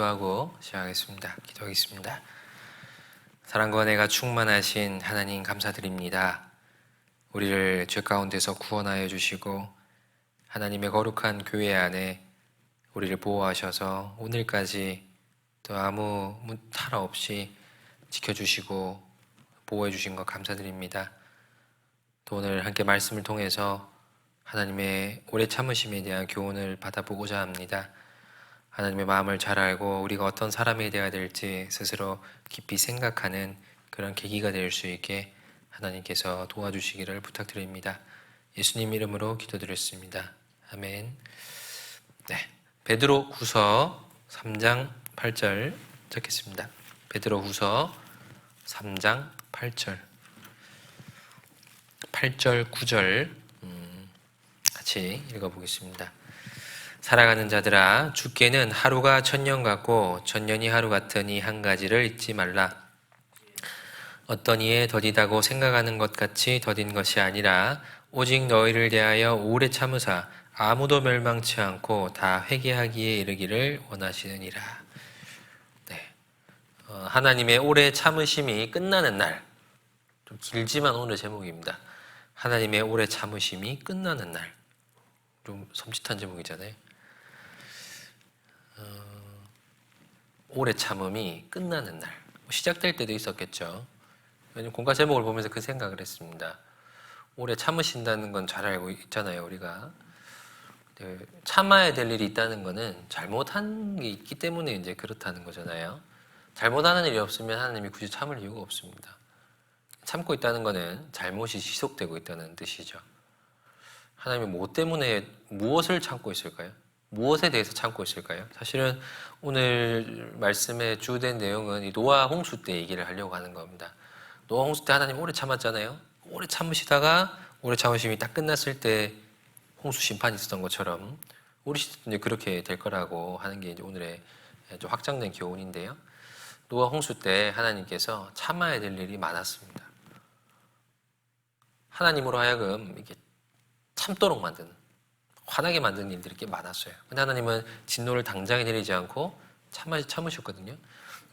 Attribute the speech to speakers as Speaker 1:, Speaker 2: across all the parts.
Speaker 1: 기도하고 시작하겠습니다. 기도하겠습니다. 사랑과 은혜가 충만하신 하나님 감사드립니다. 우리를 죄 가운데서 구원하여 주시고 하나님의 거룩한 교회 안에 우리를 보호하셔서 오늘까지 또 아무 탈 없이 지켜주시고 보호해 주신 것 감사드립니다. 또 오늘 함께 말씀을 통해서 하나님의 오래 참으심에 대한 교훈을 받아보고자 합니다. 하나님의 마음을 잘 알고 우리가 어떤 사람이 되어야 될지 스스로 깊이 생각하는 그런 계기가 될 수 있게 하나님께서 도와주시기를 부탁드립니다. 예수님 이름으로 기도드렸습니다. 아멘. 네, 베드로후서 3장 8절 적겠습니다. 베드로후서 3장 8절 9절 같이 읽어보겠습니다. 사랑하는 자들아, 주께는 하루가 천년 같고 천년이 하루 같으니 한 가지를 잊지 말라. 어떤 이에 더디다고 생각하는 것 같이 더딘 것이 아니라 오직 너희를 대하여 오래 참으사 아무도 멸망치 않고 다 회개하기에 이르기를 원하시느니라. 네, 하나님의 오래 참으심이 끝나는 날. 좀 길지만 오늘 제목입니다. 하나님의 오래 참으심이 끝나는 날. 좀 섬찟한 제목이잖아요. 오래 참음이 끝나는 날. 시작될 때도 있었겠죠. 왜냐면 공과 제목을 보면서 그 생각을 했습니다. 오래 참으신다는 건 잘 알고 있잖아요, 우리가. 참아야 될 일이 있다는 거는 잘못한 게 있기 때문에 이제 그렇다는 거잖아요. 잘못하는 일이 없으면 하나님이 굳이 참을 이유가 없습니다. 참고 있다는 거는 잘못이 지속되고 있다는 뜻이죠. 하나님이 뭐 때문에 무엇을 참고 있을까요? 무엇에 대해서 참고 있을까요? 사실은 오늘 말씀의 주된 내용은 이 노아 홍수 때 얘기를 하려고 하는 겁니다. 노아 홍수 때 하나님 오래 참았잖아요. 오래 참으시다가 오래 참으심이 딱 끝났을 때 홍수 심판이 있었던 것처럼 우리 시대도 이제 그렇게 될 거라고 하는 게 이제 오늘의 좀 확장된 교훈인데요. 노아 홍수 때 하나님께서 참아야 될 일이 많았습니다. 하나님으로 하여금 이렇게 참도록 만드는, 화나게 만드는 일들이 꽤 많았어요. 근데 하나님은 진노를 당장에 내리지 않고 참으셨거든요.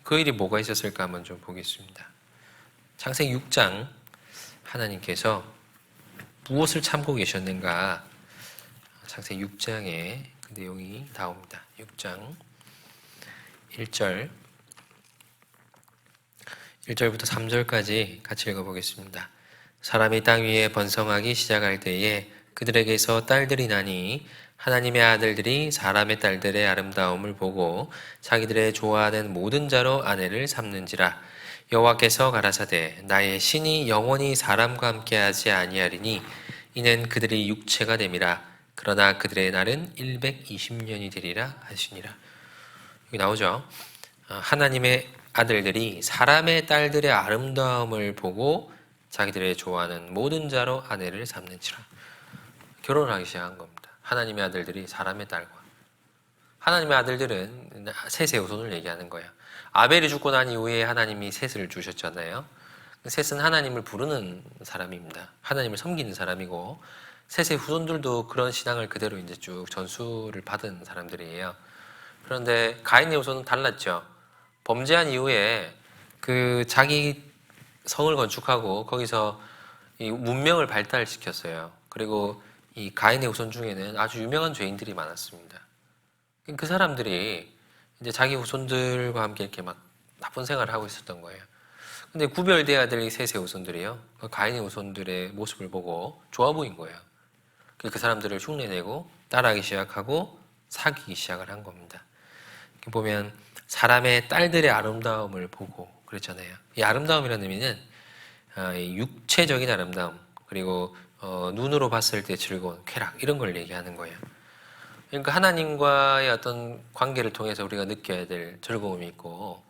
Speaker 1: 그 일이 뭐가 있었을까 한번 좀 보겠습니다. 창세기 6장 하나님께서 무엇을 참고 계셨는가? 창세기 6장에 그 내용이 나옵니다. 6장 1절부터 3절까지 같이 읽어보겠습니다. 사람이 땅 위에 번성하기 시작할 때에 그들에게서 딸들이 나니 하나님의 아들들이 사람의 딸들의 아름다움을 보고 자기들의 좋아하는 모든 자로 아내를 삼는지라. 여호와께서 가라사대 나의 신이 영원히 사람과 함께하지 아니하리니 이는 그들이 육체가 됨이라. 그러나 그들의 날은 120년이 되리라 하시니라. 여기 나오죠. 하나님의 아들들이 사람의 딸들의 아름다움을 보고 자기들의 좋아하는 모든 자로 아내를 삼는지라. 결혼을 하기 시작한 겁니다. 하나님의 아들들이 사람의 딸과. 하나님의 아들들은 셋의 후손을 얘기하는 거예요. 아벨이 죽고 난 이후에 하나님이 셋을 주셨잖아요. 셋은 하나님을 부르는 사람입니다. 하나님을 섬기는 사람이고 셋의 후손들도 그런 신앙을 그대로 이제 쭉 전수를 받은 사람들이에요. 그런데 가인의 후손은 달랐죠. 범죄한 이후에 그 자기 성을 건축하고 거기서 이 문명을 발달시켰어요. 그리고 이 가인의 후손 중에는 아주 유명한 죄인들이 많았습니다. 그 사람들이 이제 자기 후손들과 함께 이렇게 막 나쁜 생활을 하고 있었던 거예요. 근데 구별돼야 될 이 셋의 후손들이요. 가인의 후손들의 모습을 보고 좋아 보인 거예요. 그 사람들을 흉내내고 따라하기 시작하고 사귀기 시작을 한 겁니다. 보면 사람의 딸들의 아름다움을 보고 그랬잖아요. 이 아름다움이라는 의미는 육체적인 아름다움, 그리고 눈으로 봤을 때 즐거운 쾌락, 이런 걸 얘기하는 거예요. 그러니까 하나님과의 어떤 관계를 통해서 우리가 느껴야 될 즐거움이 있고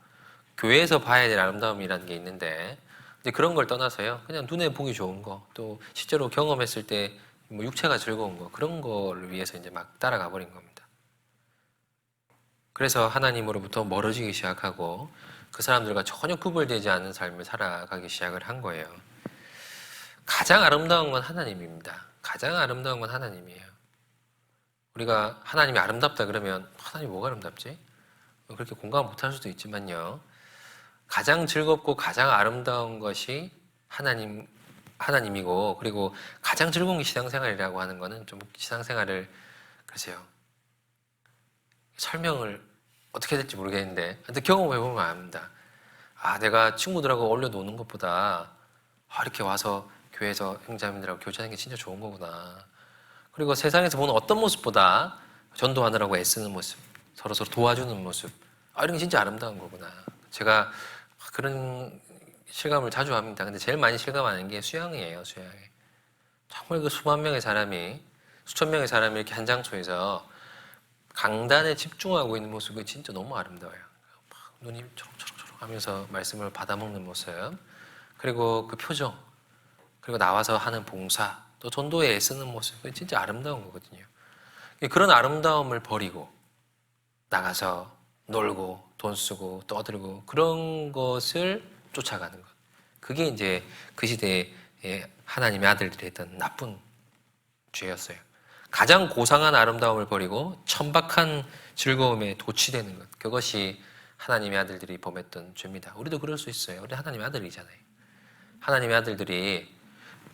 Speaker 1: 교회에서 봐야 될 아름다움이라는 게 있는데 이제 그런 걸 떠나서요, 그냥 눈에 보기 좋은 거, 또 실제로 경험했을 때 뭐 육체가 즐거운 거, 그런 거를 위해서 이제 막 따라가 버린 겁니다. 그래서 하나님으로부터 멀어지기 시작하고 그 사람들과 전혀 구별되지 않는 삶을 살아가기 시작을 한 거예요. 가장 아름다운 건 하나님입니다. 가장 아름다운 건 하나님이에요. 우리가 하나님이 아름답다 그러면 하나님이 뭐가 아름답지? 그렇게 공감을 못할 수도 있지만요. 가장 즐겁고 가장 아름다운 것이 하나님이고, 그리고 가장 즐거운 게 신앙생활이라고 하는 거는 좀 신앙생활을, 글쎄요, 설명을 어떻게 해야 될지 모르겠는데, 근데 경험해보면 압니다. 아, 내가 친구들하고 어울려 노는 것보다 이렇게 와서 교회에서 형제자매들하고 교제하는 게 진짜 좋은 거구나. 그리고 세상에서 보는 어떤 모습보다 전도하느라고 애쓰는 모습, 서로서로 도와주는 모습, 이런 게 진짜 아름다운 거구나. 제가 그런 실감을 자주 합니다. 근데 제일 많이 실감하는 게 수양이에요, 수양이. 정말 그 수만 명의 사람이, 수천 명의 사람이 이렇게 한 장소에서 강단에 집중하고 있는 모습이 진짜 너무 아름다워요. 막 눈이 초록초록 하면서 말씀을 받아먹는 모습, 그리고 그 표정, 그리고 나와서 하는 봉사, 또 전도에 애쓰는 모습, 그게 진짜 아름다운 거거든요. 그런 아름다움을 버리고 나가서 놀고 돈 쓰고 떠들고 그런 것을 쫓아가는 것. 그게 이제 그 시대에 하나님의 아들들이 했던 나쁜 죄였어요. 가장 고상한 아름다움을 버리고 천박한 즐거움에 도취되는 것. 그것이 하나님의 아들들이 범했던 죄입니다. 우리도 그럴 수 있어요. 우리 하나님의 아들이잖아요. 하나님의 아들들이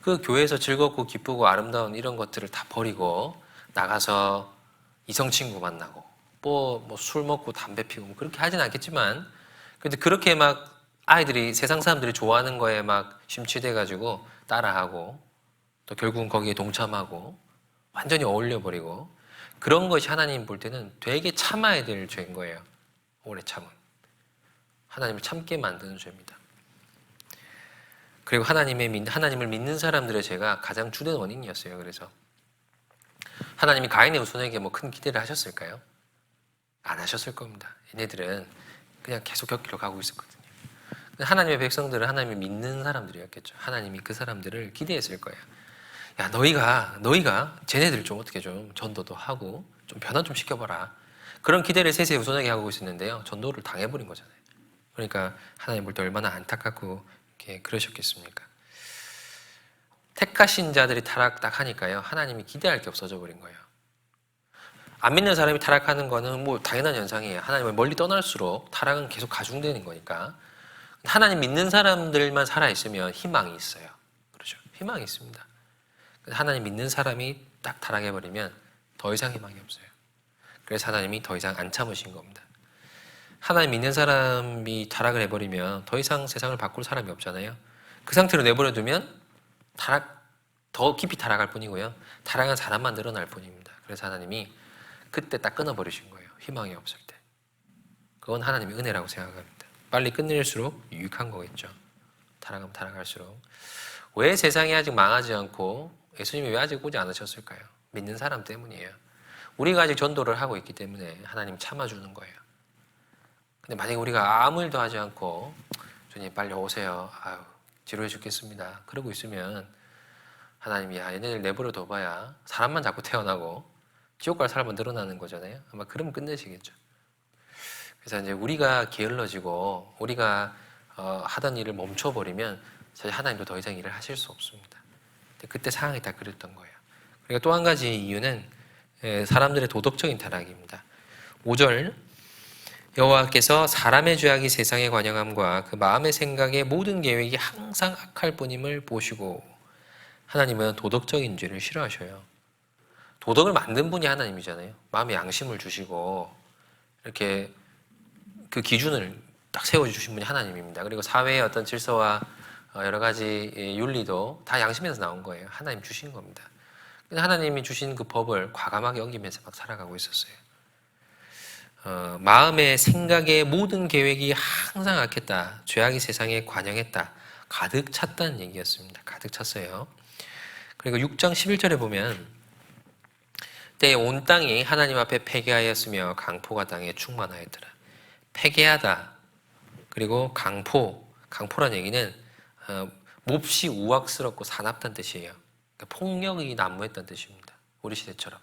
Speaker 1: 그 교회에서 즐겁고 기쁘고 아름다운 이런 것들을 다 버리고 나가서 이성 친구 만나고 뭐 술 먹고 담배 피우고 뭐 그렇게 하진 않겠지만, 근데 그렇게 막 아이들이 세상 사람들이 좋아하는 거에 막 심취돼 가지고 따라하고 또 결국은 거기에 동참하고 완전히 어울려 버리고, 그런 것이 하나님 볼 때는 되게 참아야 될 죄인 거예요. 오래 참은, 하나님을 참게 만드는 죄입니다. 그리고 하나님을 믿는 사람들의 죄가 가장 주된 원인이었어요. 그래서 하나님이 가인의 후손에게 뭐 큰 기대를 하셨을까요? 안 하셨을 겁니다. 얘네들은 그냥 계속 곁길로 가고 있었거든요. 하나님의 백성들은 하나님을 믿는 사람들이었겠죠. 하나님이 그 사람들을 기대했을 거예요. 야, 너희가 쟤네들 좀 어떻게 좀 전도도 하고 좀 변화 좀 시켜봐라. 그런 기대를 세세 후손에게 하고 있었는데요. 전도를 당해버린 거잖아요. 그러니까 하나님 볼 때 얼마나 안타깝고 이렇게 그러셨겠습니까? 택하신 자들이 타락 딱 하니까요. 하나님이 기대할 게 없어져 버린 거예요. 안 믿는 사람이 타락하는 거는 뭐 당연한 현상이에요. 하나님을 멀리 떠날수록 타락은 계속 가중되는 거니까. 하나님 믿는 사람들만 살아있으면 희망이 있어요. 그렇죠? 희망이 있습니다. 하나님 믿는 사람이 딱 타락해버리면 더 이상 희망이 없어요. 그래서 하나님이 더 이상 안 참으신 겁니다. 하나님 믿는 사람이 타락을 해버리면 더 이상 세상을 바꿀 사람이 없잖아요. 그 상태로 내버려두면 더 깊이 타락할 뿐이고요. 타락한 사람만 늘어날 뿐입니다. 그래서 하나님이 그때 딱 끊어버리신 거예요. 희망이 없을 때. 그건 하나님의 은혜라고 생각합니다. 빨리 끝낼수록 유익한 거겠죠. 타락하면 타락할수록. 왜 세상이 아직 망하지 않고 예수님이 왜 아직 오지 않으셨을까요? 믿는 사람 때문이에요. 우리가 아직 전도를 하고 있기 때문에 하나님 참아주는 거예요. 근데 만약에 우리가 아무 일도 하지 않고 주님 빨리 오세요. 아유, 지루해 죽겠습니다. 그러고 있으면 하나님이 얘네들 내버려 둬봐야 사람만 자꾸 태어나고 지옥 갈 사람은 늘어나는 거잖아요. 아마 그러면 끝내시겠죠. 그래서 이제 우리가 게을러지고 우리가 하던 일을 멈춰버리면 사실 하나님도 더 이상 일을 하실 수 없습니다. 그때 상황이 다 그랬던 거예요. 그리고 또 한 가지 이유는 사람들의 도덕적인 타락입니다. 5절, 여호와께서 사람의 죄악이 세상에 관영함과 그 마음의 생각의 모든 계획이 항상 악할 뿐임을 보시고, 하나님은 도덕적인 죄를 싫어하셔요. 도덕을 만든 분이 하나님이잖아요. 마음의 양심을 주시고 이렇게 그 기준을 딱 세워주신 분이 하나님입니다. 그리고 사회의 어떤 질서와 여러 가지 윤리도 다 양심에서 나온 거예요. 하나님 주신 겁니다. 근데 하나님이 주신 그 법을 과감하게 어기면서 막 살아가고 있었어요. 마음의 생각의 모든 계획이 항상 악했다. 죄악이 세상에 관영했다. 가득 찼다는 얘기였습니다. 가득 찼어요. 그리고 6장 11절에 보면 때에 온 땅이 하나님 앞에 패괴하였으며 강포가 땅에 충만하였더라. 패괴하다. 그리고 강포란 얘기는 몹시 우악스럽고 사납다는 뜻이에요. 그러니까 폭력이 난무했다는 뜻입니다. 우리 시대처럼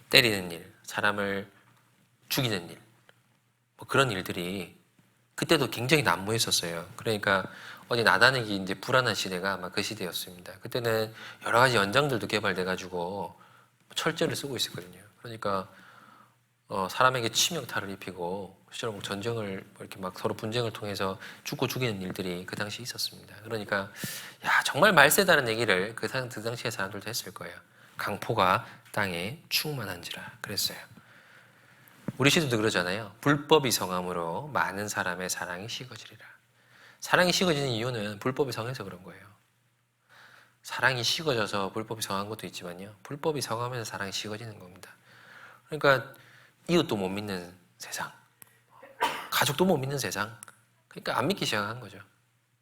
Speaker 1: 때리는 일, 사람을 죽이는 일, 뭐 그런 일들이 그때도 굉장히 난무했었어요. 그러니까 어디 나다니기 이제 불안한 시대가 아마 그 시대였습니다. 그때는 여러 가지 연장들도 개발돼가지고 철제를 쓰고 있었거든요. 그러니까 사람에게 치명타를 입히고 실제로 전쟁을 이렇게 막 서로 분쟁을 통해서 죽고 죽이는 일들이 그 당시에 있었습니다. 그러니까 야 정말 말세다는 얘기를 그 당시의 사람들도 했을 거예요. 강포가 땅에 충만한지라 그랬어요. 우리 시대도 그러잖아요. 불법이 성함으로 많은 사람의 사랑이 식어지리라. 사랑이 식어지는 이유는 불법이 성해서 그런 거예요. 사랑이 식어져서 불법이 성한 것도 있지만요. 불법이 성하면서 사랑이 식어지는 겁니다. 그러니까 이웃도 못 믿는 세상, 가족도 못 믿는 세상. 그러니까 안 믿기 시작한 거죠.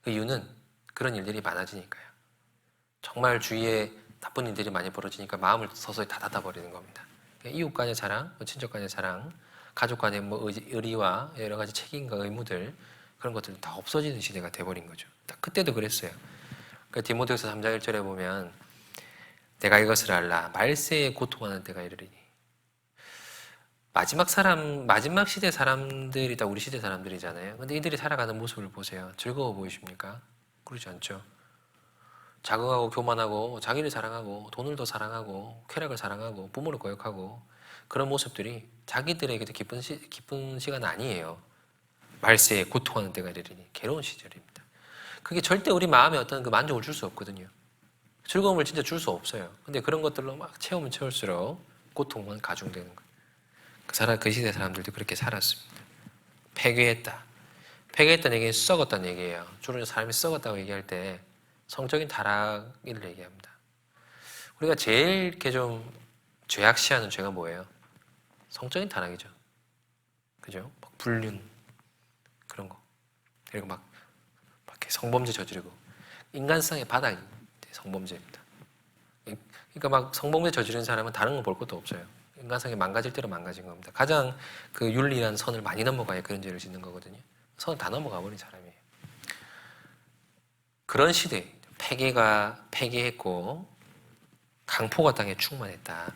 Speaker 1: 그 이유는 그런 일들이 많아지니까요. 정말 주위에 나쁜 일들이 많이 벌어지니까 마음을 서서히 닫아버리는 겁니다. 이웃 간의 사랑, 친척 간의 사랑, 가족 간의 의리와 여러 가지 책임과 의무들 그런 것들은 다 없어지는 시대가 돼버린 거죠. 딱 그때도 그랬어요. 그러니까 디모데후서 3장 1절에 보면 내가 이것을 알라 말세에 고통하는 때가 이르리니 마지막 시대 사람들이 다 우리 시대 사람들이잖아요. 근데 이들이 살아가는 모습을 보세요. 즐거워 보이십니까? 그러지 않죠. 자긍하고 교만하고 자기를 사랑하고 돈을 더 사랑하고 쾌락을 사랑하고 부모를 거역하고 그런 모습들이 자기들에게도 기쁜 시간 아니에요. 말세에 고통하는 때가 이르리니 괴로운 시절입니다. 그게 절대 우리 마음에 어떤 그 만족을 줄 수 없거든요. 즐거움을 진짜 줄 수 없어요. 근데 그런 것들로 막 채우면 채울수록 고통만 가중되는 거예요. 그 시대 사람들도 그렇게 살았습니다. 폐괴했다. 폐괴했다는 얘기는 썩었다는 얘기예요. 주로 사람이 썩었다고 얘기할 때 성적인 타락을 얘기합니다. 우리가 제일 이렇게 좀 죄악시하는 죄가 뭐예요? 성적인 타락이죠. 그죠? 막 불륜 그런 거. 그리고 막 이렇게 성범죄 저지르고 인간성의 바닥이 성범죄입니다. 그러니까 막 성범죄 저지른 사람은 다른 거 볼 것도 없어요. 인간성이 망가질 대로 망가진 겁니다. 가장 그 윤리란 선을 많이 넘어가야 그런 죄를 짓는 거거든요. 선을 다 넘어가 버린 사람이에요. 그런 시대 폐괴했고 강포가 땅에 충만했다.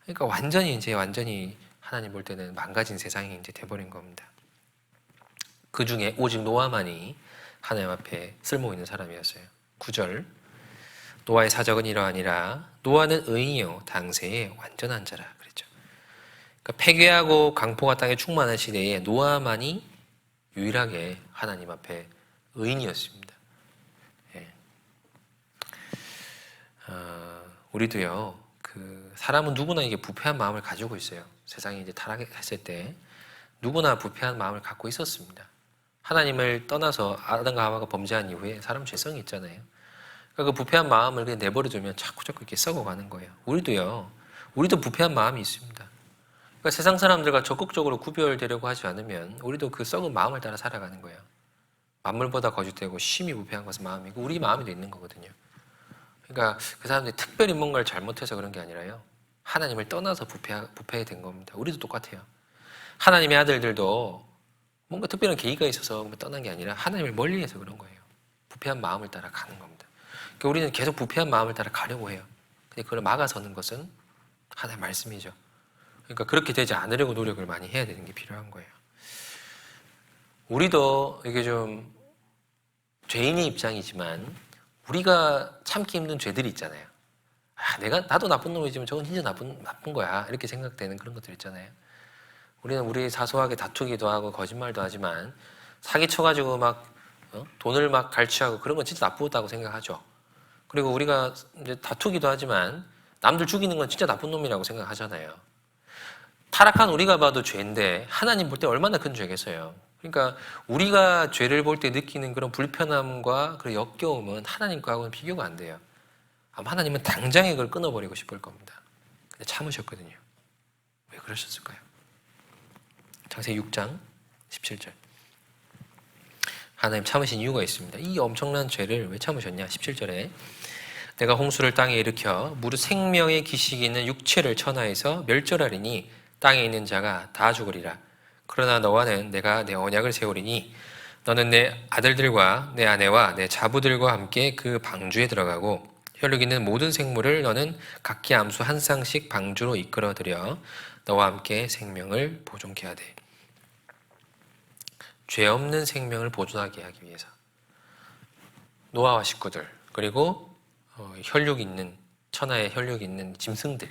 Speaker 1: 그러니까 완전히 하나님 볼 때는 망가진 세상이 이제 돼버린 겁니다. 그 중에 오직 노아만이 하나님 앞에 쓸모 있는 사람이었어요. 9절 노아의 사적은 이러하니라 노아는 의인이요 당세의 완전한 자라 그랬죠. 그러니까 폐괴하고 강포가 땅에 충만한 시대에 노아만이 유일하게 하나님 앞에 의인이었습니다. 우리도요, 사람은 누구나 이게 부패한 마음을 가지고 있어요. 세상이 이제 타락했을 때 누구나 부패한 마음을 갖고 있었습니다. 하나님을 떠나서 아담과 하와가 범죄한 이후에 사람은 죄성이 있잖아요. 그러니까 그 부패한 마음을 그냥 내버려두면 자꾸 이렇게 썩어가는 거예요. 우리도 부패한 마음이 있습니다. 그러니까 세상 사람들과 적극적으로 구별되려고 하지 않으면 우리도 그 썩은 마음을 따라 살아가는 거예요. 만물보다 거짓되고 심히 부패한 것은 마음이고 우리 마음에도 있는 거거든요. 그러니까 그 사람들이 특별히 뭔가를 잘못해서 그런 게 아니라요. 하나님을 떠나서 부패된 겁니다. 우리도 똑같아요. 하나님의 아들들도 뭔가 특별한 계기가 있어서 떠난 게 아니라 하나님을 멀리해서 그런 거예요. 부패한 마음을 따라 가는 겁니다. 그러니까 우리는 계속 부패한 마음을 따라 가려고 해요. 근데 그걸 막아서는 것은 하나님의 말씀이죠. 그러니까 그렇게 되지 않으려고 노력을 많이 해야 되는 게 필요한 거예요. 우리도 이게 좀 죄인의 입장이지만 우리가 참기 힘든 죄들이 있잖아요. 나도 나쁜 놈이지만 저건 진짜 나쁜 거야. 이렇게 생각되는 그런 것들 있잖아요. 우리는 우리 사소하게 다투기도 하고 거짓말도 하지만 사기쳐가지고 막 돈을 막 갈취하고 그런 건 진짜 나쁘다고 생각하죠. 그리고 우리가 이제 다투기도 하지만 남들 죽이는 건 진짜 나쁜 놈이라고 생각하잖아요. 타락한 우리가 봐도 죄인데 하나님 볼 때 얼마나 큰 죄겠어요. 그러니까 우리가 죄를 볼 때 느끼는 그런 불편함과 그런 역겨움은 하나님과는 비교가 안 돼요. 아마 하나님은 당장에 그걸 끊어버리고 싶을 겁니다. 근데 참으셨거든요. 왜 그러셨을까요? 창세기 6장 17절. 하나님 참으신 이유가 있습니다. 이 엄청난 죄를 왜 참으셨냐? 17절에 내가 홍수를 땅에 일으켜 무릇 생명의 기식이 있는 육체를 천하에서 멸절하리니 땅에 있는 자가 다 죽으리라. 그러나 너와는 내가 내 언약을 세우리니 너는 내 아들들과 내 아내와 내 자부들과 함께 그 방주에 들어가고 혈육 있는 모든 생물을 너는 각기 암수 한 쌍씩 방주로 이끌어들여 너와 함께 생명을 보존케 하되. 죄 없는 생명을 보존하게 하기 위해서 노아와 식구들 그리고 혈육 있는 천하에 혈육 있는 짐승들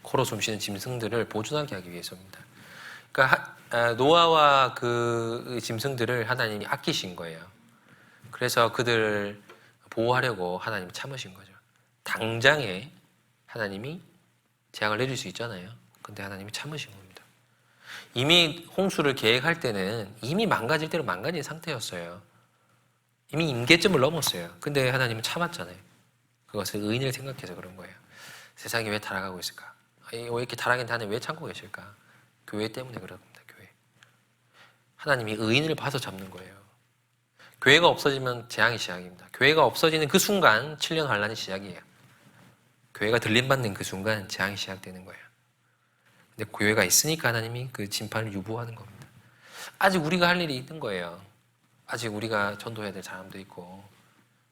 Speaker 1: 코로 숨쉬는 짐승들을 보존하게 하기 위해서입니다. 그러니까 노아와 그 짐승들을 하나님이 아끼신 거예요. 그래서 그들을 보호하려고 하나님이 참으신 거죠. 당장에 하나님이 재앙을 내릴 수 있잖아요. 근데 하나님이 참으신 겁니다. 이미 홍수를 계획할 때는 이미 망가질 대로 망가진 상태였어요. 이미 임계점을 넘었어요. 근데 하나님은 참았잖아요. 그것을 의인을 생각해서 그런 거예요. 세상이 왜 타락하고 있을까? 왜 이렇게 타락한 하나님 왜 참고 계실까? 교회 때문에 그런 겁니다. 교회. 하나님이 의인을 봐서 잡는 거예요. 교회가 없어지면 재앙이 시작입니다. 교회가 없어지는 그 순간 7년 환란이 시작이에요. 교회가 들림받는 그 순간 재앙이 시작되는 거예요. 근데 교회가 있으니까 하나님이 그 심판을 유보하는 겁니다. 아직 우리가 할 일이 있는 거예요. 아직 우리가 전도해야 될 사람도 있고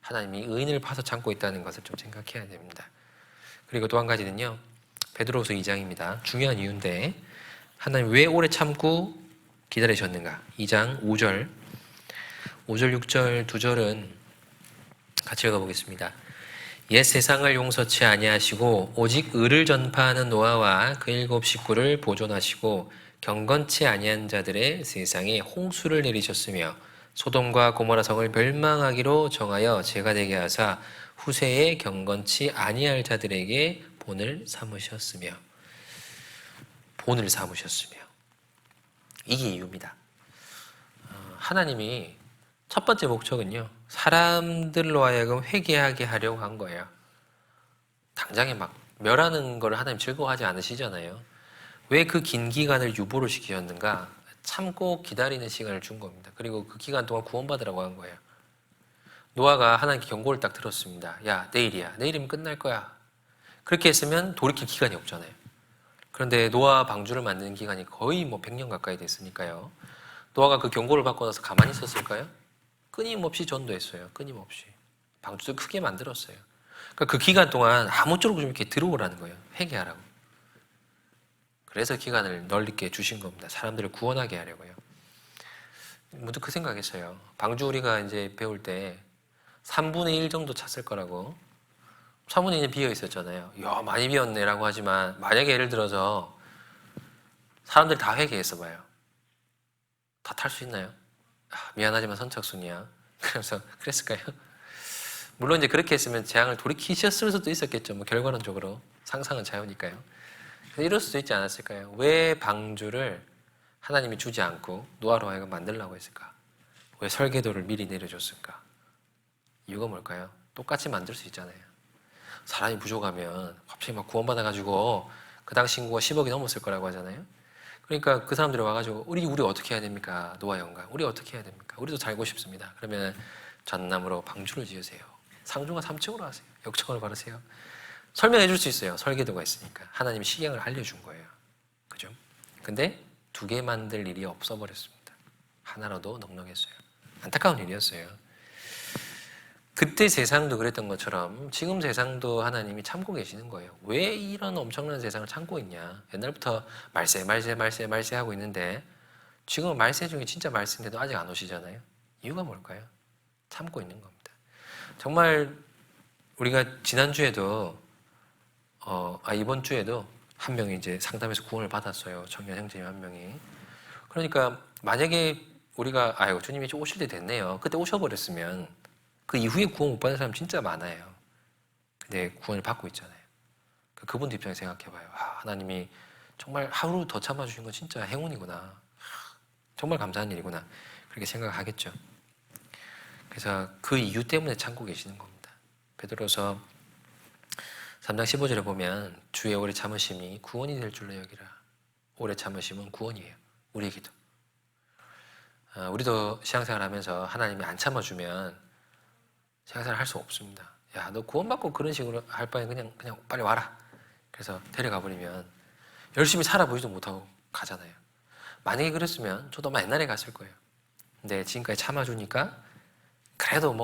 Speaker 1: 하나님이 의인을 봐서 참고 있다는 것을 좀 생각해야 됩니다. 그리고 또 한 가지는요. 베드로후서 2장입니다. 중요한 이유인데 하나님 왜 오래 참고 기다리셨는가? 2장 5절 6절 2절은 같이 읽어보겠습니다. 옛 세상을 용서치 아니하시고 오직 의를 전파하는 노아와 그 7 식구를 보존하시고 경건치 아니한 자들의 세상에 홍수를 내리셨으며 소돔과 고모라 성을 멸망하기로 정하여 죄가 되게 하사 후세에 경건치 아니할 자들에게 본을 삼으셨으며 이게 이유입니다. 하나님이 첫 번째 목적은요. 사람들로 하여금 회개하게 하려고 한 거예요. 당장에 막 멸하는 걸 하나님 즐거워하지 않으시잖아요. 왜 그 긴 기간을 유보를 시키셨는가? 참고 기다리는 시간을 준 겁니다. 그리고 그 기간 동안 구원받으라고 한 거예요. 노아가 하나님께 경고를 딱 들었습니다. 야, 내일이야. 내일이면 끝날 거야. 그렇게 했으면 돌이킬 기간이 없잖아요. 그런데 노아 방주를 만드는 기간이 거의 100년 가까이 됐으니까요. 노아가 그 경고를 받고 나서 가만히 있었을까요? 끊임없이 전도했어요. 끊임없이. 방주도 크게 만들었어요. 그러니까 그 기간 동안 아무쪼록 좀 이렇게 들어오라는 거예요. 회개하라고. 그래서 기간을 넓게 주신 겁니다. 사람들을 구원하게 하려고요. 문득 그 생각했어요. 방주 우리가 이제 배울 때 3분의 1 정도 찼을 거라고. 3분의 1이 비어 있었잖아요. 이야, 많이 비었네라고 하지만 만약에 예를 들어서 사람들 다 회개했어 봐요. 다 탈 수 있나요? 미안하지만 선착순이야. 그래서 그랬을까요? 물론 이제 그렇게 했으면 재앙을 돌이키셨을 수도 있었겠죠. 뭐 결과론적으로 상상은 자유니까요. 이럴 수도 있지 않았을까요? 왜 방주를 하나님이 주지 않고 노아로 하여금 만들려고 했을까? 왜 설계도를 미리 내려줬을까? 이유가 뭘까요? 똑같이 만들 수 있잖아요. 사람이 부족하면 갑자기 막 구원받아가지고 그 당시 인구가 10억이 넘었을 거라고 하잖아요. 그러니까 그 사람들이 와가지고 우리 어떻게 해야 됩니까? 노아 영감 우리 어떻게 해야 됩니까? 우리도 살고 싶습니다. 그러면 전나무로 방주를 지으세요. 상중하 3층으로 하세요. 역청을 바르세요. 설명해 줄 수 있어요. 설계도가 있으니까. 하나님이 시경을 알려준 거예요. 그죠? 근데 2개 만들 일이 없어버렸습니다. 하나로도 넉넉했어요. 안타까운 일이었어요. 그때 세상도 그랬던 것처럼 지금 세상도 하나님이 참고 계시는 거예요. 왜 이런 엄청난 세상을 참고 있냐. 옛날부터 말세 하고 있는데 지금은 말세 중에 진짜 말세인데도 아직 안 오시잖아요. 이유가 뭘까요? 참고 있는 겁니다. 정말 우리가 지난주에도 이번 주에도 한 명이 이제 상담에서 구원을 받았어요. 청년 형제님 한 명이. 그러니까 만약에 우리가 주님이 오실 때 됐네요. 그때 오셔버렸으면 그 이후에 구원 못 받는 사람 진짜 많아요. 근데 구원을 받고 있잖아요. 그분들 입장에서 생각해봐요. 하나님이 정말 하루 더 참아주신 건 진짜 행운이구나. 정말 감사한 일이구나. 그렇게 생각하겠죠. 그래서 그 이유 때문에 참고 계시는 겁니다. 베드로서 3장 15절에 보면 주의 오래 참으심이 구원이 될 줄로 여기라. 오래 참으심은 구원이에요. 우리에게도. 우리도 신앙생활 하면서 하나님이 안 참아주면 신앙생활 할 수 없습니다. 야, 너 구원받고 그런 식으로 할 바에 그냥 빨리 와라. 그래서 데려가 버리면 열심히 살아보지도 못하고 가잖아요. 만약에 그랬으면 저도 아마 옛날에 갔을 거예요. 근데 지금까지 참아주니까 그래도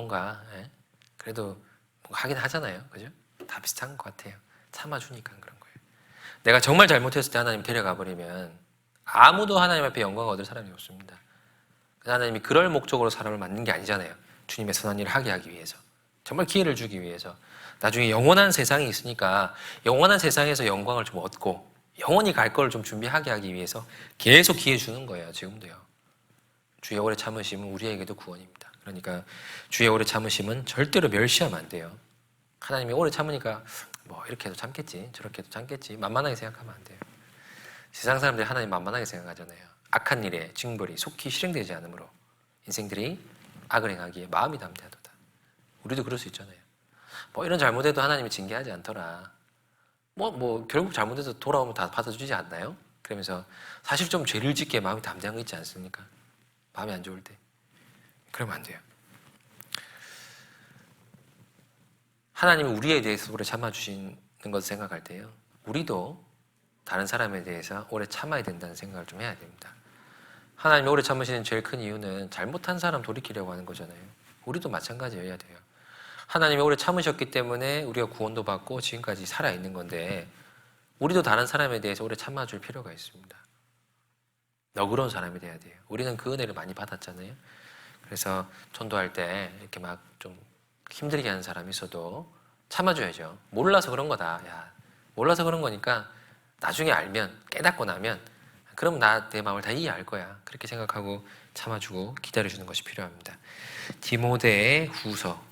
Speaker 1: 그래도 뭔가 하긴 하잖아요. 그죠? 다 비슷한 것 같아요. 참아주니까 그런 거예요. 내가 정말 잘못했을 때 하나님 데려가 버리면 아무도 하나님 앞에 영광을 얻을 사람이 없습니다. 하나님이 그럴 목적으로 사람을 만든 게 아니잖아요. 주님의 선한 일을 하게 하기 위해서. 정말 기회를 주기 위해서. 나중에 영원한 세상이 있으니까 영원한 세상에서 영광을 좀 얻고 영원히 갈 걸 좀 준비하게 하기 위해서 계속 기회 주는 거예요. 지금도요. 주의 오래 참으심은 우리에게도 구원입니다. 그러니까 주의 오래 참으심은 절대로 멸시하면 안 돼요. 하나님이 오래 참으니까 뭐 이렇게 해도 참겠지, 저렇게 해도 참겠지, 만만하게 생각하면 안 돼요. 세상 사람들이 하나님 만만하게 생각하잖아요. 악한 일에 징벌이 속히 실행되지 않으므로 인생들이 악을 행하기에 마음이 담대하도다. 우리도 그럴 수 있잖아요. 뭐 이런 잘못해도 하나님이 징계하지 않더라. 뭐 결국 잘못해서 돌아오면 다 받아주지 않나요? 그러면서 사실 좀 죄를 짓기에 마음이 담대한 거 있지 않습니까? 마음이 안 좋을 때. 그러면 안 돼요. 하나님이 우리에 대해서 오래 참아주시는 것을 생각할 때요, 우리도 다른 사람에 대해서 오래 참아야 된다는 생각을 좀 해야 됩니다. 하나님이 오래 참으시는 제일 큰 이유는 잘못한 사람 돌이키려고 하는 거잖아요. 우리도 마찬가지여야 돼요. 하나님이 오래 참으셨기 때문에 우리가 구원도 받고 지금까지 살아있는 건데, 우리도 다른 사람에 대해서 오래 참아줄 필요가 있습니다. 너그러운 사람이 돼야 돼요. 우리는 그 은혜를 많이 받았잖아요. 그래서 전도할 때 이렇게 막 좀 힘들게 하는 사람이 있어도 참아줘야죠. 몰라서 그런 거다. 야, 몰라서 그런 거니까 나중에 알면, 깨닫고 나면 그럼 내 마음을 다 이해할 거야. 그렇게 생각하고 참아주고 기다려주는 것이 필요합니다. 디모데 후서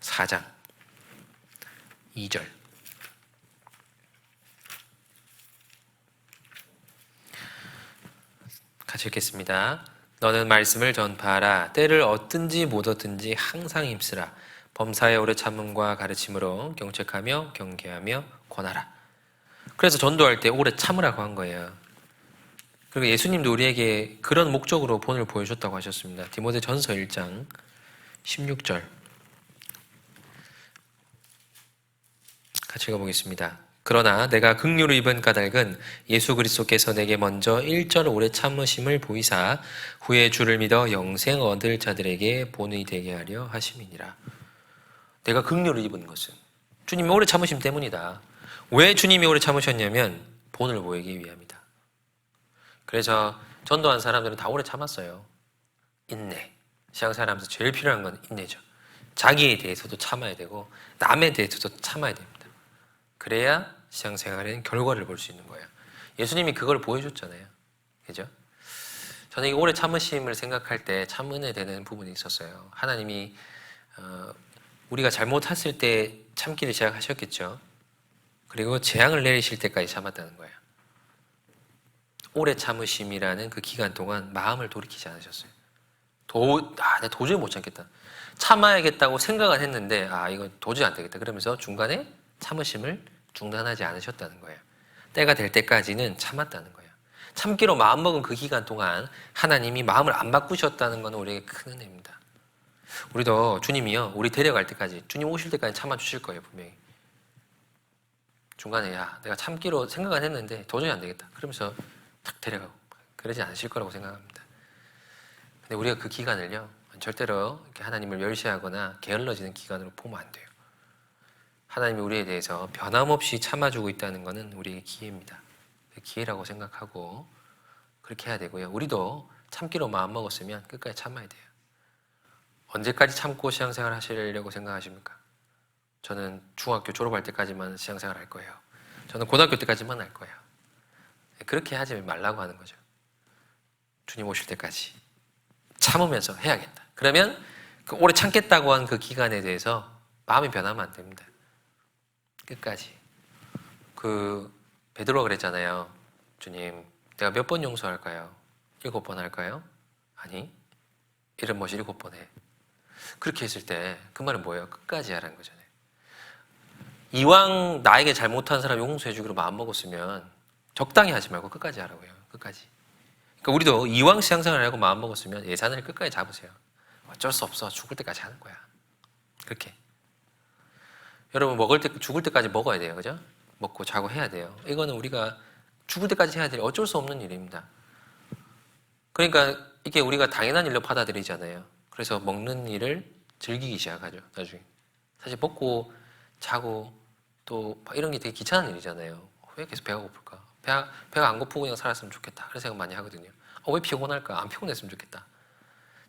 Speaker 1: 4장 2절. 같이 읽겠습니다. 너는 말씀을 전파하라. 때를 얻든지 못 얻든지 항상 힘쓰라. 범사에 오래 참음과 가르침으로 경책하며 경계하며 권하라. 그래서 전도할 때 오래 참으라고 한 거예요. 그리고 예수님도 우리에게 그런 목적으로 본을 보여줬다고 하셨습니다. 디모데전서 1장 16절. 같이 읽어보겠습니다. 그러나 내가 긍휼을 입은 까닭은 예수 그리스도께서 내게 먼저 1절 오래 참으심을 보이사 후에 주를 믿어 영생 얻을 자들에게 본이 되게 하려 하심이니라. 내가 긍휼을 입은 것은 주님이 오래 참으심 때문이다. 왜 주님이 오래 참으셨냐면 본을 보이기 위함이다. 그래서 전도한 사람들은 다 오래 참았어요. 인내. 신앙생활하면서 제일 필요한 건 인내죠. 자기에 대해서도 참아야 되고 남에 대해서도 참아야 됩니다. 그래야 신앙생활에는 결과를 볼 수 있는 거예요. 예수님이 그걸 보여줬잖아요. 그죠? 저는 이 오래 참으심을 생각할 때 참 은혜되는 부분이 있었어요. 하나님이 우리가 잘못했을 때 참기를 시작하셨겠죠. 그리고 재앙을 내리실 때까지 참았다는 거예요. 오래 참으심이라는 그 기간 동안 마음을 돌이키지 않으셨어요. 내가 도저히 못 참겠다. 참아야겠다고 생각은 했는데 이거 도저히 안 되겠다. 그러면서 중간에 참으심을 중단하지 않으셨다는 거예요. 때가 될 때까지는 참았다는 거예요. 참기로 마음먹은 그 기간 동안 하나님이 마음을 안 바꾸셨다는 건 우리에게 큰 은혜입니다. 우리도 주님이요, 우리 데려갈 때까지, 주님 오실 때까지 참아주실 거예요, 분명히. 중간에 내가 참기로 생각은 했는데 도저히 안 되겠다. 그러면서 탁 데려가고 그러지 않으실 거라고 생각합니다. 근데 우리가 그 기간을요, 절대로 이렇게 하나님을 멸시하거나 게을러지는 기간으로 보면 안 돼요. 하나님이 우리에 대해서 변함없이 참아주고 있다는 것은 우리의 기회입니다. 기회라고 생각하고 그렇게 해야 되고요. 우리도 참기로 마음먹었으면 끝까지 참아야 돼요. 언제까지 참고 신앙생활 하시려고 생각하십니까? 저는 중학교 졸업할 때까지만 신앙생활 할 거예요. 저는 고등학교 때까지만 할 거예요. 그렇게 하지 말라고 하는 거죠. 주님 오실 때까지 참으면서 해야겠다. 그러면 그 오래 참겠다고 한 그 기간에 대해서 마음이 변하면 안 됩니다. 끝까지. 베드로가 그랬잖아요. 주님, 내가 몇 번 용서할까요? 7번 할까요? 아니, 7번 해. 그렇게 했을 때 그 말은 뭐예요? 끝까지 하라는 거잖아요. 이왕 나에게 잘못한 사람 용서해 주기로 마음먹었으면 적당히 하지 말고 끝까지 하라고요. 끝까지. 그러니까 우리도 이왕 신앙생활을 하고 마음먹었으면 예산을 끝까지 잡으세요. 어쩔 수 없어. 죽을 때까지 하는 거야. 그렇게. 여러분, 죽을 때까지 먹어야 돼요. 그죠? 먹고 자고 해야 돼요. 이거는 우리가 죽을 때까지 해야 될 어쩔 수 없는 일입니다. 그러니까 이게 우리가 당연한 일로 받아들이잖아요. 그래서 먹는 일을 즐기기 시작하죠. 나중에. 사실 먹고 자고 또 이런 게 되게 귀찮은 일이잖아요. 왜 계속 배가 고플까? 배가 안 고프고 그냥 살았으면 좋겠다. 그런 생각 많이 하거든요. 왜 피곤할까? 안 피곤했으면 좋겠다.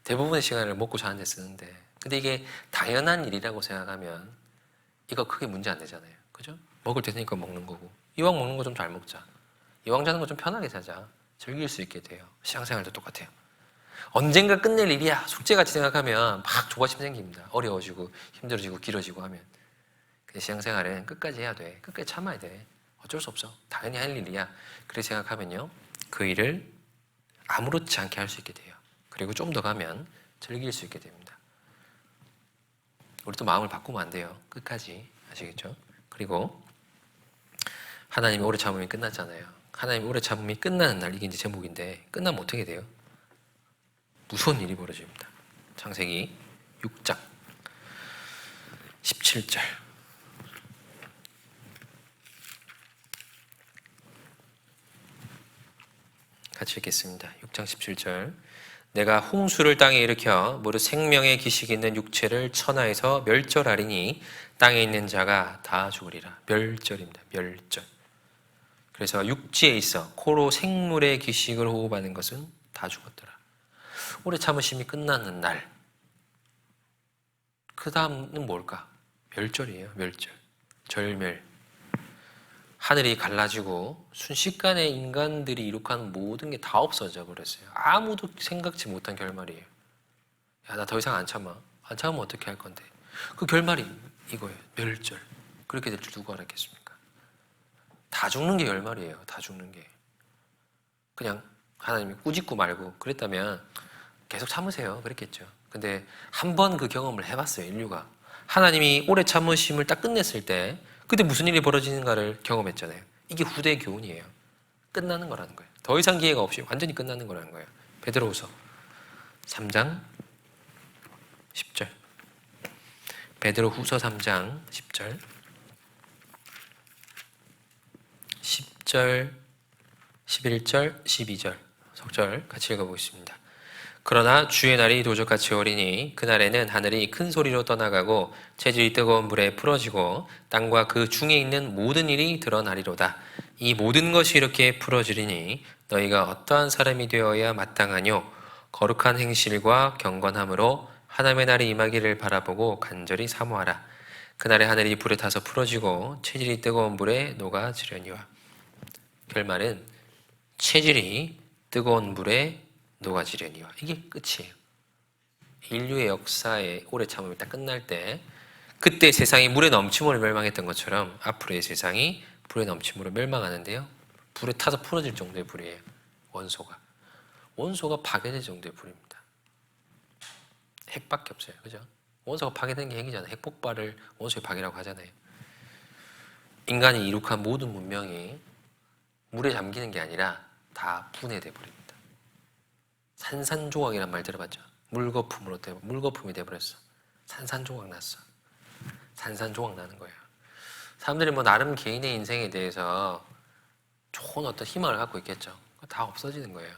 Speaker 1: 대부분의 시간을 먹고 자는 데 쓰는데, 근데 이게 당연한 일이라고 생각하면 이거 크게 문제 안 되잖아요. 그죠? 먹을 때 되니까 먹는 거고. 이왕 먹는 거 좀 잘 먹자. 이왕 자는 거 좀 편하게 자자. 즐길 수 있게 돼요. 신앙생활도 똑같아요. 언젠가 끝낼 일이야. 숙제같이 생각하면 막 조바심 생깁니다. 어려워지고 힘들어지고 길어지고 하면. 근데 신앙생활은 끝까지 해야 돼. 끝까지 참아야 돼. 어쩔 수 없어. 당연히 할 일이야. 그렇게 생각하면요. 그 일을 아무렇지 않게 할 수 있게 돼요. 그리고 좀 더 가면 즐길 수 있게 됩니다. 우리도 마음을 바꾸면 안 돼요. 끝까지. 아시겠죠? 그리고 하나님이 오래 참음이 끝났잖아요. 하나님이 오래 참음이 끝나는 날, 이게 이제 제목인데 끝나면 어떻게 돼요? 무서운 일이 벌어집니다. 창세기 6장 17절 같이 읽겠습니다. 6장 17절 내가 홍수를 땅에 일으켜 무릇 생명의 기식 있는 육체를 천하에서 멸절하리니 땅에 있는 자가 다 죽으리라. 멸절입니다. 멸절. 그래서 육지에 있어 코로 생물의 기식을 호흡하는 것은 다 죽었더라. 오래 참으심이 끝나는 날, 그 다음은 뭘까? 멸절이에요. 멸절. 절멸. 하늘이 갈라지고 순식간에 인간들이 이룩한 모든 게 다 없어져 버렸어요. 아무도 생각지 못한 결말이에요. 야, 나 더 이상 안 참아. 안 참으면 어떻게 할 건데? 그 결말이 이거예요. 멸절. 그렇게 될 줄 누가 알았겠습니까? 다 죽는 게 결말이에요. 다 죽는 게. 그냥 하나님이 꾸짖고 말고 그랬다면 계속 참으세요. 그랬겠죠. 근데 한 번 그 경험을 해봤어요. 인류가. 하나님이 오래 참으심을 딱 끝냈을 때 그때 무슨 일이 벌어지는가를 경험했잖아요. 이게 후대의 교훈이에요. 끝나는 거라는 거예요. 더 이상 기회가 없이 완전히 끝나는 거라는 거예요. 베드로후서 3장 10절. 베드로후서 3장 10절. 10절, 11절, 12절 석절 같이 읽어보겠습니다. 그러나 주의 날이 도적같이 오리니 그날에는 하늘이 큰 소리로 떠나가고 체질이 뜨거운 불에 풀어지고 땅과 그 중에 있는 모든 일이 드러나리로다. 이 모든 것이 이렇게 풀어지리니 너희가 어떠한 사람이 되어야 마땅하뇨? 거룩한 행실과 경건함으로 하나님의 날이 임하기를 바라보고 간절히 사모하라. 그날에 하늘이 불에 타서 풀어지고 체질이 뜨거운 불에 녹아지려니와. 결말은 체질이 뜨거운 불에 녹아지려니와. 이게 끝이에요. 인류의 역사의 오래 참음이 딱 끝날 때 그때 세상이 물에 넘침으로 멸망했던 것처럼 앞으로의 세상이 불에 넘침으로 멸망하는데요. 불에 타서 풀어질 정도의 불이에요. 원소가 파괴될 정도의 불입니다. 핵밖에 없어요. 그죠? 원소가 파괴된 게 핵이잖아요. 핵폭발을 원소의 파괴라고 하잖아요. 인간이 이룩한 모든 문명이 물에 잠기는 게 아니라 다 분해돼 버립니다. 산산조각이란 말 들어봤죠? 물거품이 돼버렸어. 산산조각 났어. 산산조각 나는 거예요. 사람들이 뭐 나름 개인의 인생에 대해서 좋은 어떤 희망을 갖고 있겠죠. 다 없어지는 거예요.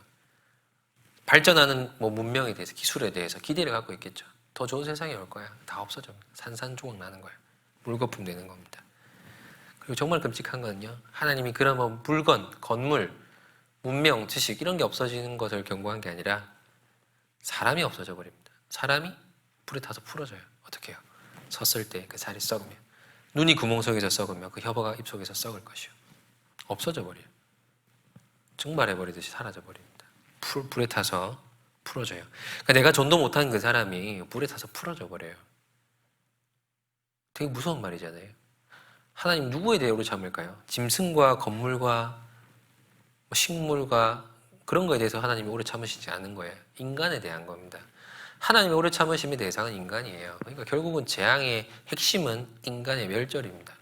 Speaker 1: 발전하는 뭐 문명에 대해서, 기술에 대해서 기대를 갖고 있겠죠. 더 좋은 세상이 올 거야. 다 없어져. 산산조각 나는 거예요. 물거품 되는 겁니다. 그리고 정말 끔찍한 건요. 하나님이 그런 뭐 물건, 건물, 문명, 지식 이런 게 없어지는 것을 경고한 게 아니라 사람이 없어져 버립니다. 사람이 불에 타서 풀어져요. 어떻게 해요? 섰을 때 그 살이 썩으면, 눈이 구멍 속에서 썩으면 그 혀가 입속에서 썩을 것이요. 없어져 버려요. 증발해버리듯이 사라져 버립니다. 불에 타서 풀어져요. 그러니까 내가 전도 못한 그 사람이 불에 타서 풀어져 버려요. 되게 무서운 말이잖아요. 하나님 누구에 대해 오래 참을까요? 짐승과 건물과 식물과 그런 거에 대해서 하나님이 오래 참으시지 않은 거예요. 인간에 대한 겁니다. 하나님의 오래 참으심의 대상은 인간이에요. 그러니까 결국은 재앙의 핵심은 인간의 멸절입니다.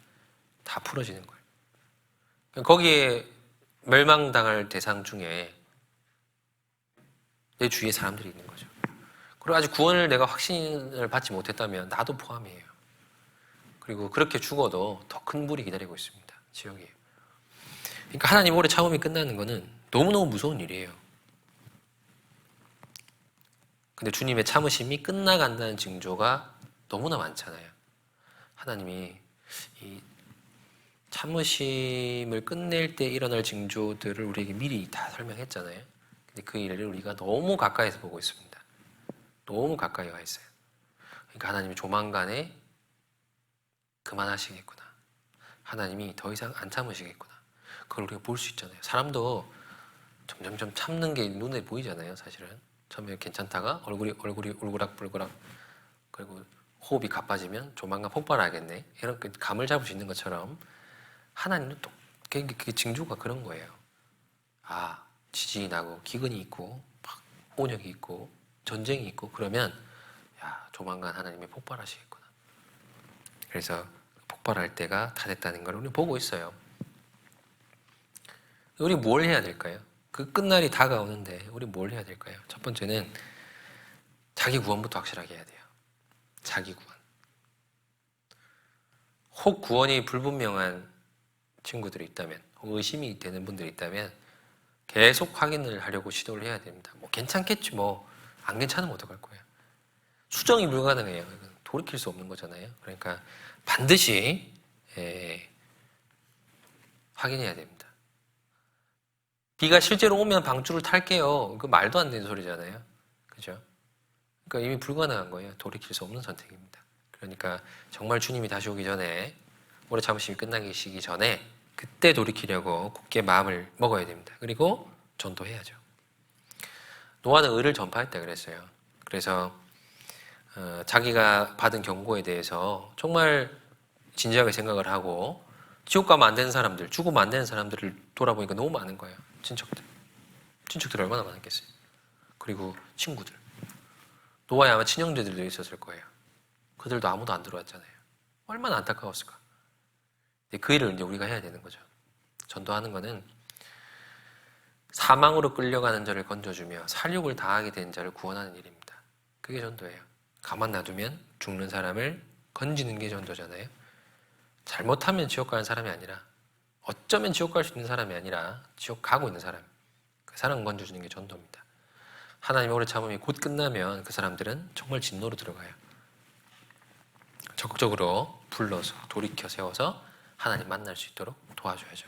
Speaker 1: 다 풀어지는 거예요. 거기에 멸망당할 대상 중에 내 주위에 사람들이 있는 거죠. 그리고 아직 구원을 내가 확신을 받지 못했다면 나도 포함이에요. 그리고 그렇게 죽어도 더 큰 불이 기다리고 있습니다. 지옥이에요. 그러니까 하나님 오래 참음이 끝나는 거는 너무너무 무서운 일이에요. 근데 주님의 참으심이 끝나간다는 징조가 너무나 많잖아요. 하나님이 이 참으심을 끝낼 때 일어날 징조들을 우리에게 미리 다 설명했잖아요. 근데 그 일을 우리가 너무 가까이서 보고 있습니다. 너무 가까이 와 있어요. 그러니까 하나님이 조만간에 그만하시겠구나. 하나님이 더 이상 안 참으시겠구나. 그걸 우리가 볼 수 있잖아요. 사람도 점점점 참는 게 눈에 보이잖아요. 사실은 처음에 괜찮다가 얼굴이 울그락불그락 그리고 호흡이 가빠지면 조만간 폭발하겠네. 이런 감을 잡을 수 있는 것처럼 하나님도 또 그게 징조가 그런 거예요. 아, 지진이 나고 기근이 있고 막 온역이 있고 전쟁이 있고 그러면 야, 조만간 하나님이 폭발하시겠구나. 그래서 폭발할 때가 다 됐다는 걸 우리는 보고 있어요. 우리 뭘 해야 될까요? 그 끝날이 다가오는데 우리 뭘 해야 될까요? 첫 번째는 자기 구원부터 확실하게 해야 돼요. 자기 구원. 혹 구원이 불분명한 친구들이 있다면, 혹 의심이 되는 분들이 있다면 계속 확인을 하려고 시도를 해야 됩니다. 뭐 괜찮겠지 뭐 안 괜찮으면 어떡할 거예요. 수정이 불가능해요. 돌이킬 수 없는 거잖아요. 그러니까 반드시 확인해야 됩니다. 비가 실제로 오면 방주를 탈게요. 그 말도 안 되는 소리잖아요. 그죠? 그러니까 이미 불가능한 거예요. 돌이킬 수 없는 선택입니다. 그러니까 정말 주님이 다시 오기 전에 오래 참으심이 끝나기 전에 그때 돌이키려고 굳게 마음을 먹어야 됩니다. 그리고 전도해야죠. 노아는 의를 전파했다 그랬어요. 그래서 자기가 받은 경고에 대해서 정말 진지하게 생각을 하고 지옥 가면 안 되는 사람들, 죽으면 안 되는 사람들을 돌아보니까 너무 많은 거예요. 친척들 얼마나 많았겠어요. 그리고 친구들. 노아에 아마 친형제들도 있었을 거예요. 그들도 아무도 안 들어왔잖아요. 얼마나 안타까웠을까. 그 일을 이제 우리가 해야 되는 거죠. 전도하는 거는 사망으로 끌려가는 자를 건져주며 살육을 당하게 된 자를 구원하는 일입니다. 그게 전도예요. 가만 놔두면 죽는 사람을 건지는 게 전도잖아요. 잘못하면 지옥 가는 사람이 아니라 어쩌면 지옥 갈 수 있는 사람이 아니라 지옥 가고 있는 사람, 그 사람 건져주는 게 전도입니다. 하나님의 오래 참음이 곧 끝나면 그 사람들은 정말 진노로 들어가요. 적극적으로 불러서 돌이켜 세워서 하나님 만날 수 있도록 도와줘야죠.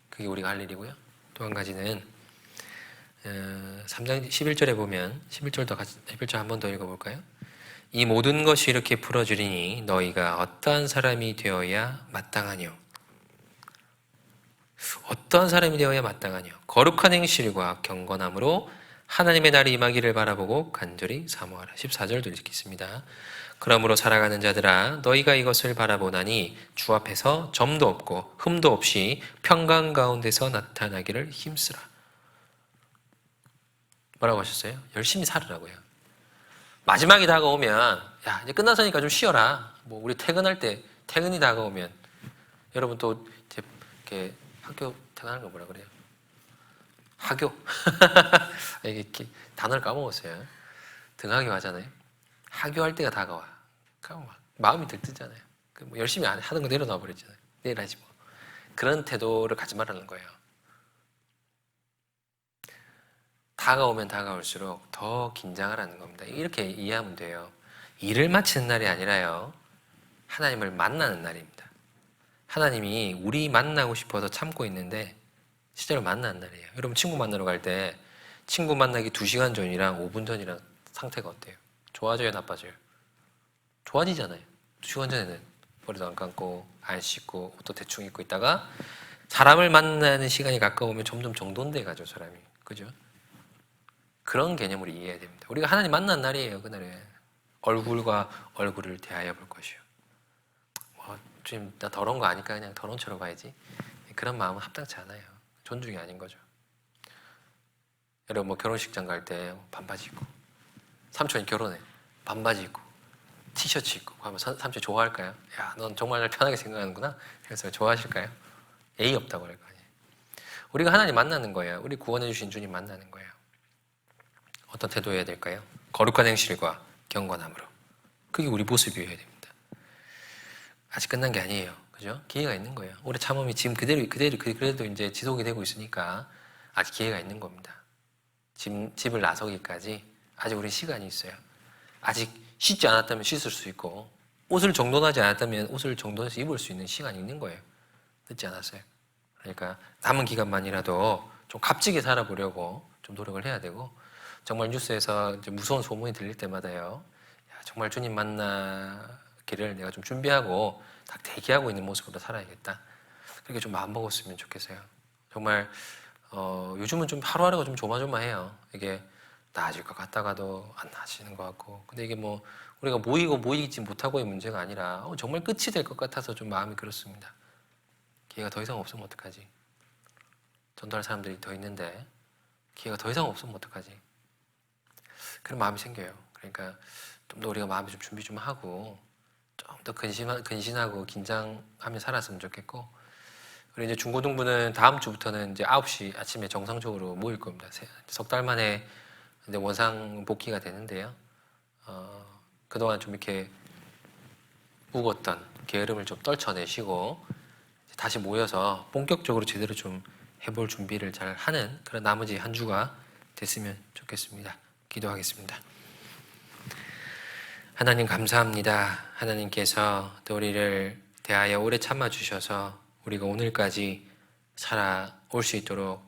Speaker 1: 그게 우리가 할 일이고요. 또 한 가지는 3장 11절에 보면 11절 한 번 더 읽어볼까요? 이 모든 것이 이렇게 풀어지리니 너희가 어떠한 사람이 되어야 마땅하뇨. 어떠한 사람이 되어야 마땅하뇨. 거룩한 행실과 경건함으로 하나님의 날이 임하기를 바라보고 간절히 사모하라. 14절도 읽겠습니다. 그러므로 살아가는 자들아 너희가 이것을 바라보나니 주 앞에서 점도 없고 흠도 없이 평강 가운데서 나타나기를 힘쓰라. 뭐라고 하셨어요? 열심히 살으라고요. 마지막이 다가오면 야 이제 끝났으니까 좀 쉬어라. 뭐 우리 퇴근할 때 퇴근이 다가오면 여러분 또 이제 이렇게 학교 퇴근하는 거 뭐라 그래요? 하교. 이게 단어를 까먹었어요. 등하교 하잖아요. 하교할 때가 다가와. 그럼 마음이 들뜨잖아요. 뭐 열심히 하던 거 내려놔 버리잖아요. 내일 하지 뭐. 그런 태도를 갖지 말라는 거예요. 다가오면 다가올수록 더 긴장하라는 겁니다. 이렇게 이해하면 돼요. 일을 마치는 날이 아니라요. 하나님을 만나는 날입니다. 하나님이 우리 만나고 싶어서 참고 있는데 실제로 만나는 날이에요. 여러분 친구 만나러 갈 때 친구 만나기 2시간 전이랑 5분 전이랑 상태가 어때요? 좋아져요? 나빠져요? 좋아지잖아요. 2시간 전에는 머리도 안 감고 안 씻고 옷도 대충 입고 있다가 사람을 만나는 시간이 가까우면 점점 정돈돼 가죠. 사람이. 그죠? 그런 개념으로 이해해야 됩니다. 우리가 하나님 만난 날이에요. 그날에 얼굴과 얼굴을 대하여 볼 것이요. 지금 나 더러운 거 아니까 그냥 더러운 채로 봐야지. 그런 마음은 합당치 않아요. 존중이 아닌 거죠. 여러분 뭐 결혼식장 갈 때 반바지 입고 삼촌이 결혼해 반바지 입고 티셔츠 입고 하면 삼촌이 좋아할까요? 야, 넌 정말 편하게 생각하는구나. 그래서 좋아하실까요? 예의 없다고 그럴 거 아니에요. 우리가 하나님 만나는 거예요. 우리 구원해 주신 주님 만나는 거예요. 어떤 태도여야 될까요? 거룩한 행실과 경건함으로. 그게 우리 모습이어야 됩니다. 아직 끝난 게 아니에요. 그죠? 기회가 있는 거예요. 올해 참음이 지금 그래도 이제 지속이 되고 있으니까 아직 기회가 있는 겁니다. 집을 나서기까지 아직 우리 시간이 있어요. 아직 씻지 않았다면 씻을 수 있고 옷을 정돈하지 않았다면 옷을 정돈해서 입을 수 있는 시간이 있는 거예요. 늦지 않았어요. 그러니까 남은 기간만이라도 좀 값지게 살아보려고 좀 노력을 해야 되고 정말 뉴스에서 이제 무서운 소문이 들릴 때마다요. 야, 정말 주님 만나기를 내가 좀 준비하고 딱 대기하고 있는 모습으로 살아야겠다. 그렇게 좀 마음 먹었으면 좋겠어요. 정말 요즘은 좀 하루하루가 좀 조마조마해요. 이게 나아질 것 같다가도 안 나아지는 것 같고. 근데 이게 뭐 우리가 모이고 모이지 못하고의 문제가 아니라 정말 끝이 될 것 같아서 좀 마음이 그렇습니다. 기회가 더 이상 없으면 어떡하지? 전도할 사람들이 더 있는데 기회가 더 이상 없으면 어떡하지? 그런 마음이 생겨요. 그러니까 좀 더 우리가 마음이 좀 준비 좀 하고 좀 더 근신하고 긴장하며 살았으면 좋겠고, 그리고 이제 중고등부는 다음 주부터는 이제 9시 아침에 정상적으로 모일 겁니다. 석 달 만에 이제 원상 복귀가 되는데요. 그동안 좀 이렇게 묵었던 게으름을 좀 떨쳐내시고 다시 모여서 본격적으로 제대로 좀 해볼 준비를 잘 하는 그런 나머지 한 주가 됐으면 좋겠습니다. 기도하겠습니다. 하나님 감사합니다. 하나님께서 또 우리를 대하여 오래 참아주셔서 우리가 오늘까지 살아올 수 있도록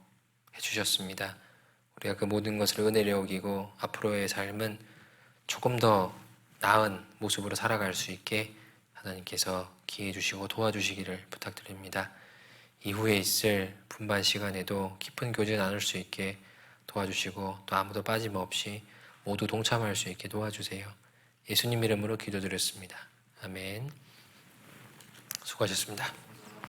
Speaker 1: 해주셨습니다. 우리가 그 모든 것을 은혜로 여기고 앞으로의 삶은 조금 더 나은 모습으로 살아갈 수 있게 하나님께서 기회 주시고 도와주시기를 부탁드립니다. 이후에 있을 분반 시간에도 깊은 교제 나눌 수 있게 도와주시고 또 아무도 빠짐없이 모두 동참할 수 있게 도와주세요. 예수님 이름으로 기도드렸습니다. 아멘. 수고하셨습니다.